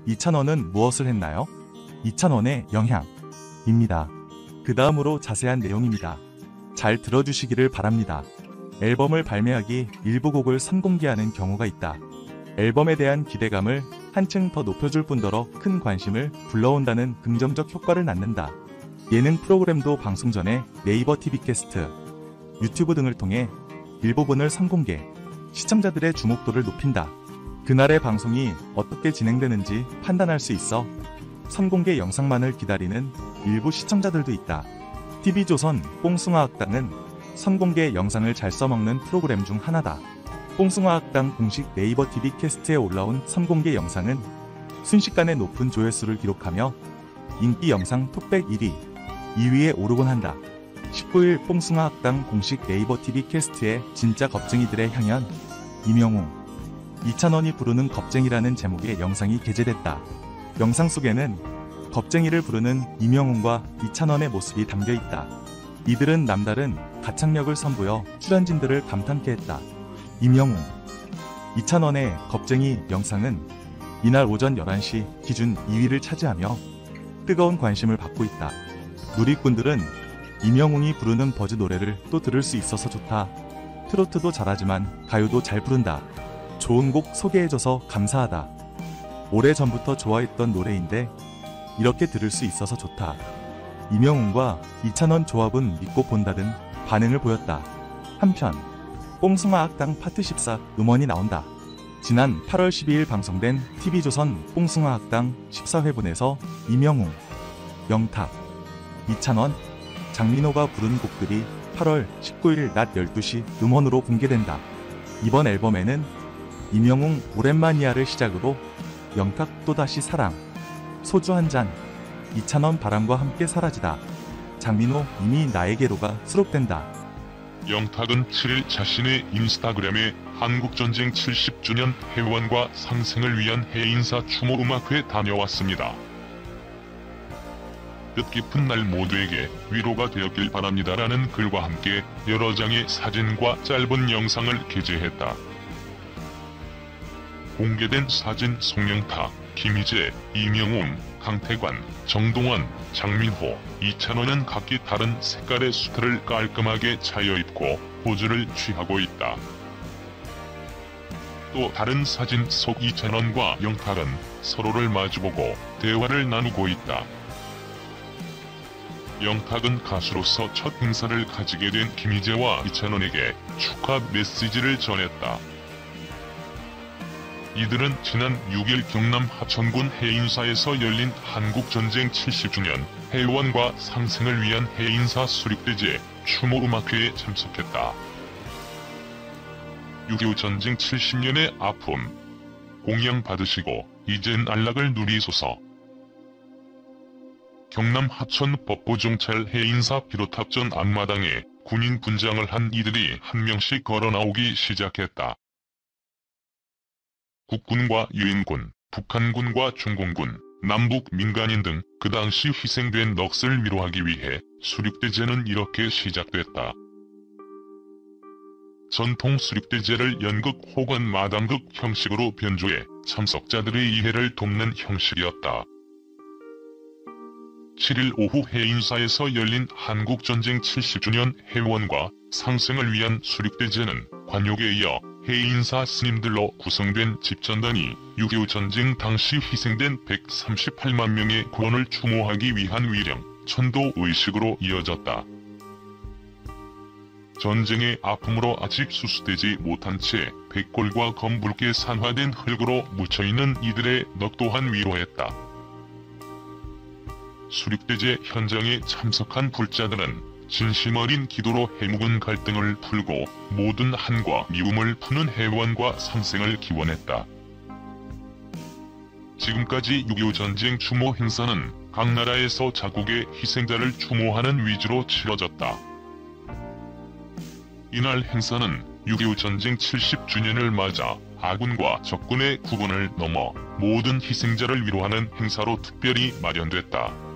이찬원은 무엇을 했나요? 이찬원의 영향입니다. 그 다음으로 자세한 내용입니다. 잘 들어주시기를 바랍니다. 앨범을 발매하기 일부 곡을 선공개하는 경우가 있다. 앨범에 대한 기대감을 한층 더 높여줄 뿐더러 큰 관심을 불러온다는 긍정적 효과를 낳는다. 예능 프로그램도 방송 전에 네이버 TV 캐스트, 유튜브 등을 통해 일부분을 선공개, 시청자들의 주목도를 높인다. 그날의 방송이 어떻게 진행되는지 판단할 수 있어 선공개 영상만을 기다리는 일부 시청자들도 있다. TV조선 뽕숭아학당은 선공개 영상을 잘 써먹는 프로그램 중 하나다. 뽕숭아학당 공식 네이버 TV 캐스트에 올라온 선공개 영상은 순식간에 높은 조회수를 기록하며 인기 영상 톱백 1위, 2위에 오르곤 한다. 19일 뽕숭아학당 공식 네이버 TV 캐스트에 진짜 겁쟁이들의 향연, 임영웅, 이찬원이 부르는 겁쟁이라는 제목의 영상이 게재됐다. 영상 속에는 겁쟁이를 부르는 임영웅과 이찬원의 모습이 담겨있다. 이들은 남다른 가창력을 선보여 출연진들을 감탄케 했다. 임영웅, 이찬원의 겁쟁이 영상은 이날 오전 11시 기준 2위를 차지하며 뜨거운 관심을 받고 있다. 누리꾼들은 임영웅이 부르는 버즈 노래를 또 들을 수 있어서 좋다. 트로트도 잘하지만 가요도 잘 부른다. 좋은 곡 소개해줘서 감사하다. 오래전부터 좋아했던 노래인데 이렇게 들을 수 있어서 좋다. 임영웅과 이찬원 조합은 믿고 본다 등 반응을 보였다. 한편 뽕숭아학당 파트 14 음원이 나온다. 지난 8월 12일 방송된 TV조선 뽕숭아학당 14회분에서 임영웅, 영탁, 이찬원, 장민호가 부른 곡들이 8월 19일 낮 12시 음원으로 공개된다. 이번 앨범에는 임영웅 오랜만이야를 시작으로 영탁 또다시 사랑, 소주 한잔, 이찬원 바람과 함께 사라지다, 장민호 이미 나에게로가 수록된다. 영탁은 7일 자신의 인스타그램에 한국전쟁 70주년 회원과 상생을 위한 해인사 추모음악회 다녀왔습니다. 뜻깊은 날 모두에게 위로가 되었길 바랍니다라는 글과 함께 여러 장의 사진과 짧은 영상을 게재했다. 공개된 사진 송영탁, 김희재, 이명웅, 강태관, 정동원, 장민호, 이찬원은 각기 다른 색깔의 수트를 깔끔하게 차려입고 포즈를 취하고 있다. 또 다른 사진 속 이찬원과 영탁은 서로를 마주보고 대화를 나누고 있다. 영탁은 가수로서 첫 행사를 가지게 된 김희재와 이찬원에게 축하 메시지를 전했다. 이들은 지난 6일 경남 하천군 해인사에서 열린 한국전쟁 70주년 회원과 상생을 위한 해인사 수립대제 추모음악회에 참석했다. 6.25 전쟁 70년의 아픔, 공양 받으시고 이젠 안락을 누리소서. 경남 하천 법보종찰 해인사 비로탑 전 앞마당에 군인 분장을 한 이들이 한 명씩 걸어 나오기 시작했다. 국군과 유엔군, 북한군과 중공군, 남북 민간인 등 그 당시 희생된 넋을 위로하기 위해 수립대제는 이렇게 시작됐다. 전통 수립대제를 연극 혹은 마당극 형식으로 변조해 참석자들의 이해를 돕는 형식이었다. 7일 오후 해인사에서 열린 한국전쟁 70주년 회원과 상생을 위한 수립대제는 관욕에 이어 해인사 스님들로 구성된 집전단이 6.25 전쟁 당시 희생된 138만 명의 구원을 추모하기 위한 위령, 천도 의식으로 이어졌다. 전쟁의 아픔으로 아직 수습되지 못한 채 백골과 검붉게 산화된 흙으로 묻혀있는 이들의 넋 또한 위로했다. 수립대제 현장에 참석한 불자들은 진심 어린 기도로 해묵은 갈등을 풀고 모든 한과 미움을 푸는 회원과 상생을 기원했다. 지금까지 6.25 전쟁 추모 행사는 각 나라에서 자국의 희생자를 추모하는 위주로 치러졌다. 이날 행사는 6.25 전쟁 70주년을 맞아 아군과 적군의 구분을 넘어 모든 희생자를 위로하는 행사로 특별히 마련됐다.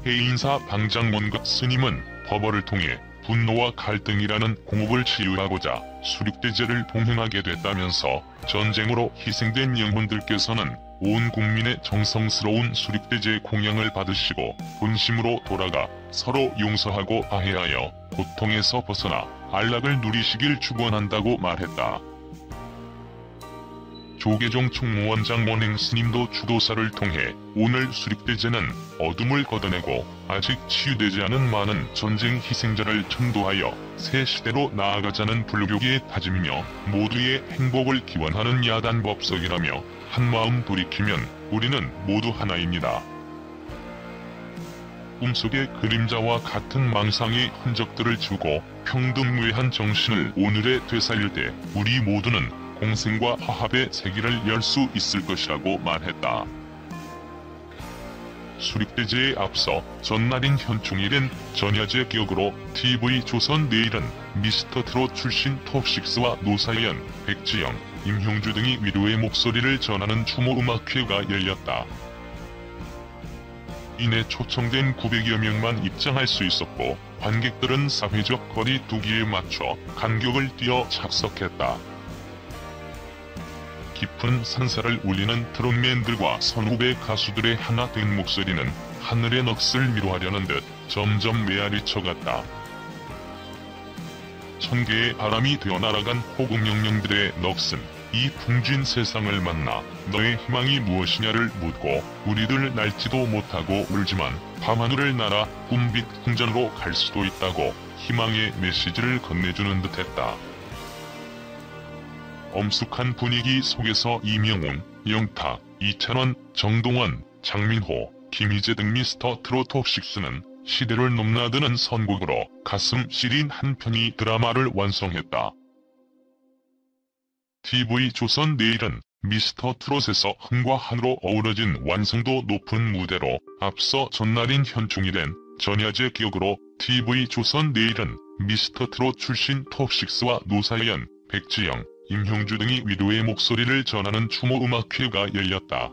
해인사 방장원각 스님은 법어를 통해 분노와 갈등이라는 공업을 치유하고자 수륙대제를 봉행하게 됐다면서 전쟁으로 희생된 영혼들께서는 온 국민의 정성스러운 수륙대제의 공양을 받으시고 본심으로 돌아가 서로 용서하고 화해하여 고통에서 벗어나 안락을 누리시길 축원한다고 말했다. 조계종 총무원장 원행 스님도 주도사를 통해 오늘 수륙대제는 어둠을 걷어내고 아직 치유되지 않은 많은 전쟁 희생자를 천도하여 새 시대로 나아가자는 불교계의 다짐이며 모두의 행복을 기원하는 야단법석이라며 한마음 돌이키면 우리는 모두 하나입니다. 꿈속의 그림자와 같은 망상의 흔적들을 지우고 평등무해한 정신을 오늘에 되살릴 때 우리 모두는 공생과 화합의 세계를 열 수 있을 것이라고 말했다. 수륙대제에 앞서 전날인 현충일엔 전야제 기억으로 TV조선 내일은 미스터트롯 출신 톱식스와 노사연, 백지영, 임형주 등이 위로의 목소리를 전하는 추모음악회가 열렸다. 이내 초청된 900여 명만 입장할 수 있었고 관객들은 사회적 거리 두기에 맞춰 간격을 띄어 착석했다. 깊은 산사를 울리는 트롯맨들과 선후배 가수들의 하나 된 목소리는 하늘의 넋을 위로하려는 듯 점점 메아리 쳐갔다. 천개의 바람이 되어 날아간 호국영령들의 넋은 이 풍진 세상을 만나 너의 희망이 무엇이냐를 묻고 우리들 날지도 못하고 울지만 밤하늘을 날아 꿈빛 궁전으로 갈 수도 있다고 희망의 메시지를 건네주는 듯했다. 엄숙한 분위기 속에서 이명웅, 영탁, 이찬원, 정동원, 장민호, 김희재 등 미스터 트롯 톱식스는 시대를 넘나드는 선곡으로 가슴 시린 한 편의 드라마를 완성했다. TV조선 내일은 미스터 트롯에서 흥과 한으로 어우러진 완성도 높은 무대로 앞서 전날인 현충일엔 전야제 기억으로 TV조선 내일은 미스터 트롯 출신 톱식스와 노사연, 백지영, 임형주 등이 위로의 목소리를 전하는 추모음악회가 열렸다.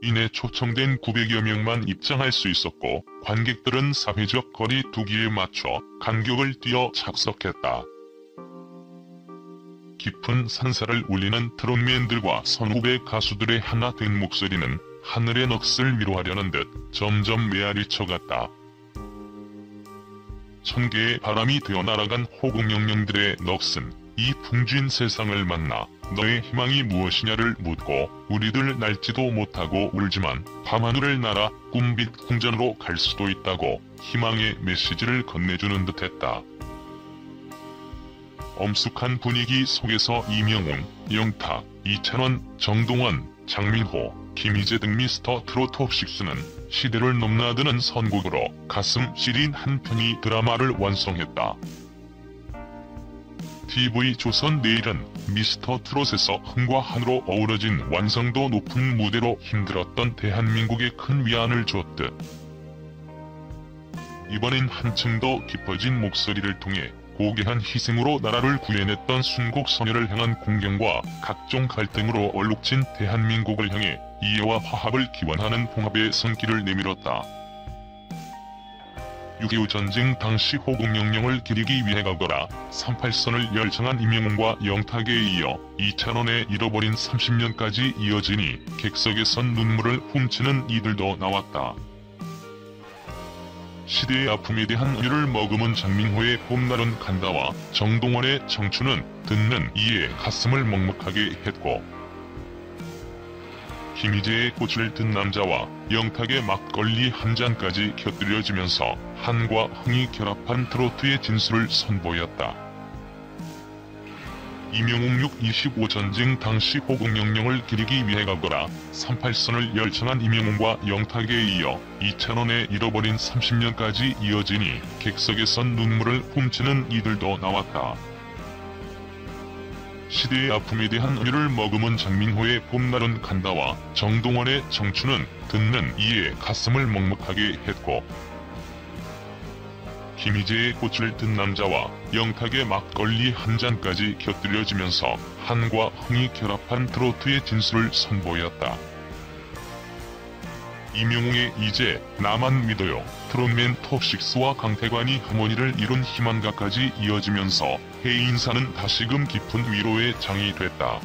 이내 초청된 900여 명만 입장할 수 있었고 관객들은 사회적 거리 두기에 맞춰 간격을 띄어 착석했다. 깊은 산사를 울리는 트롯맨들과 선후배 가수들의 하나 된 목소리는 하늘의 넋을 위로하려는 듯 점점 메아리 쳐갔다. 천개의 바람이 되어 날아간 호국영령들의 넋은 이 풍진 세상을 만나 너의 희망이 무엇이냐를 묻고 우리들 날지도 못하고 울지만 밤하늘을 날아 꿈빛 궁전으로 갈 수도 있다고 희망의 메시지를 건네주는 듯했다. 엄숙한 분위기 속에서 이명웅, 영탁, 이찬원, 정동원, 장민호, 김희재 등 미스터 트롯 톱식스는 시대를 넘나드는 선곡으로 가슴 시린 한 편의 드라마를 완성했다. TV조선 내일은 미스터 트롯에서 흥과 한으로 어우러진 완성도 높은 무대로 힘들었던 대한민국에 큰 위안을 줬듯 이번엔 한층 더 깊어진 목소리를 통해 고귀한 희생으로 나라를 구해냈던 순국 선열을 향한 공경과 각종 갈등으로 얼룩진 대한민국을 향해 이해와 화합을 기원하는 봉합의 손길을 내밀었다. 6.25 전쟁 당시 호국영령을 기리기 위해 가거라 38선을 열창한 이명웅과 영탁에 이어 이찬원의 잃어버린 30년까지 이어지니 객석에선 눈물을 훔치는 이들도 나왔다. 시대의 아픔에 대한 은유를 머금은 장민호의 봄날은 간다와 정동원의 청춘은 듣는 이의 가슴을 먹먹하게 했고 김희재의 꽃을 든 남자와 영탁의 막걸리 한 잔까지 곁들여지면서 한과 흥이 결합한 트로트의 진수를 선보였다. 이명웅 6.25 전쟁 당시 호국영령을 기리기 위해 가거라 38선을 열창한 이명웅과 영탁에 이어 이찬원의 잃어버린 30년까지 이어지니 객석에선 눈물을 훔치는 이들도 나왔다. 시대의 아픔에 대한 은유를 머금은 장민호의 봄날은 간다와 정동원의 청춘은 듣는 이의 가슴을 먹먹하게 했고 김희재의 꽃을 든 남자와 영탁의 막걸리 한 잔까지 곁들여지면서 한과 흥이 결합한 트로트의 진수를 선보였다. 이명웅의 이제 나만 믿어요, 트롯맨 톱6와 강태관이 harmony를 이룬 희망가까지 이어지면서 해인사는 다시금 깊은 위로의 장이 됐다.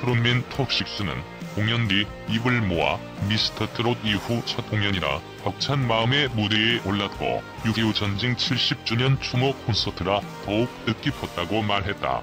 트롯맨 톱6는 공연 뒤 입을 모아 미스터 트롯 이후 첫 공연이라 벅찬 마음의 무대에 올랐고 6.25 전쟁 70주년 추모 콘서트라 더욱 뜻깊었다고 말했다.